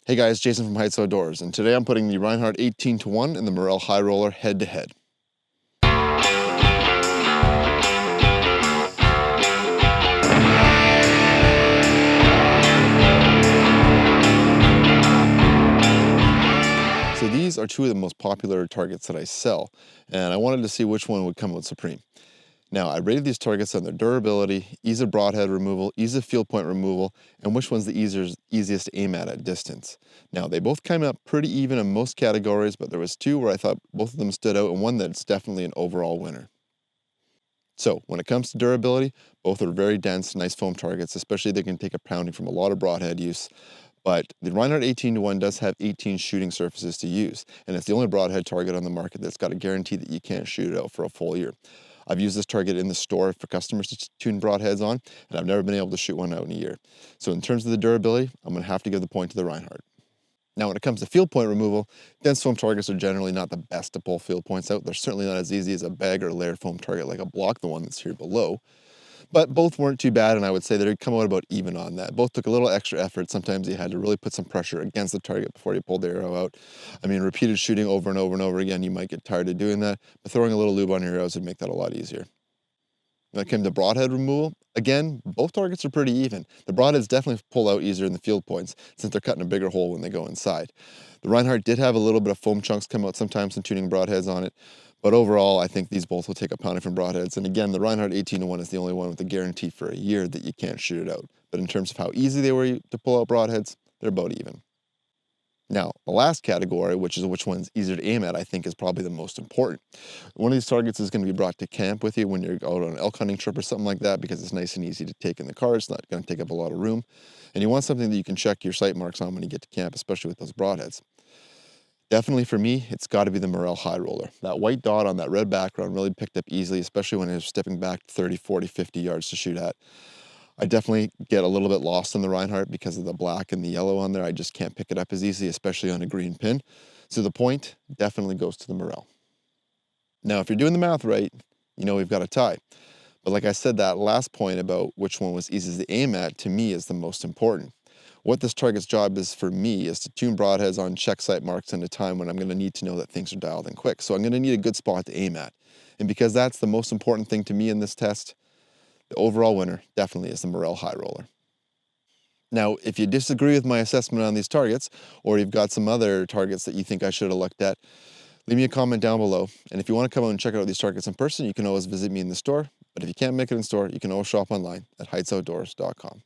Hey guys, Jason from Heights Outdoors, and today I'm putting the Rinehart 18-1 and the Morrell High Roller head-to-head. So these are two of the most popular targets that I sell, and I wanted to see which one would come out supreme. Now, I rated these targets on their durability, ease of broadhead removal, ease of field point removal, and which one's the easiest to aim at distance. Now, they both came up pretty even in most categories, but there was two where I thought both of them stood out, and one that's definitely an overall winner. So, when it comes to durability, both are very dense, nice foam targets, especially they can take a pounding from a lot of broadhead use. But the Rinehart 18-1 does have 18 shooting surfaces to use, and it's the only broadhead target on the market that's got a guarantee that you can't shoot it out for a full year. I've used this target in the store for customers to tune broadheads on, and I've never been able to shoot one out in a year. So in terms of the durability, I'm going to have to give the point to the Rinehart. Now, when it comes to field point removal, dense foam targets are generally not the best to pull field points out. They're certainly not as easy as a bag or layered foam target like a block, the one that's here below. But both weren't too bad, and I would say they'd come out about even on that. Both took a little extra effort. Sometimes you had to really put some pressure against the target before you pulled the arrow out. I mean, repeated shooting over and over and over again, you might get tired of doing that, but throwing a little lube on your arrows would make that a lot easier. When it came to broadhead removal, again, both targets are pretty even. The broadheads definitely pull out easier in the field points since they're cutting a bigger hole when they go inside. The Rinehart did have a little bit of foam chunks come out sometimes when tuning broadheads on it, but overall, I think these both will take a pounding from broadheads. And again, the Rinehart 18-1 is the only one with a guarantee for a year that you can't shoot it out. But in terms of how easy they were to pull out broadheads, they're about even. Now, the last category, which is which one's easier to aim at, I think is probably the most important. One of these targets is going to be brought to camp with you when you're out on an elk hunting trip or something like that, because it's nice and easy to take in the car. It's not going to take up a lot of room. And you want something that you can check your sight marks on when you get to camp, especially with those broadheads. Definitely for me, it's got to be the Morrell High Roller. That white dot on that red background really picked up easily, especially when I was stepping back 30, 40, 50 yards to shoot at. I definitely get a little bit lost in the Rinehart because of the black and the yellow on there. I just can't pick it up as easily, especially on a green pin. So the point definitely goes to the Morrell. Now, if you're doing the math right, you know we've got a tie. But like I said, that last point about which one was easiest to aim at, to me, is the most important. What this target's job is for me is to tune broadheads on check sight marks in a time when I'm going to need to know that things are dialed in quick. So I'm going to need a good spot to aim at. And because that's the most important thing to me in this test, the overall winner definitely is the Morrell High Roller. Now, if you disagree with my assessment on these targets, or you've got some other targets that you think I should have looked at, leave me a comment down below. And if you want to come out and check out these targets in person, you can always visit me in the store. But if you can't make it in store, you can always shop online at heightsoutdoors.com.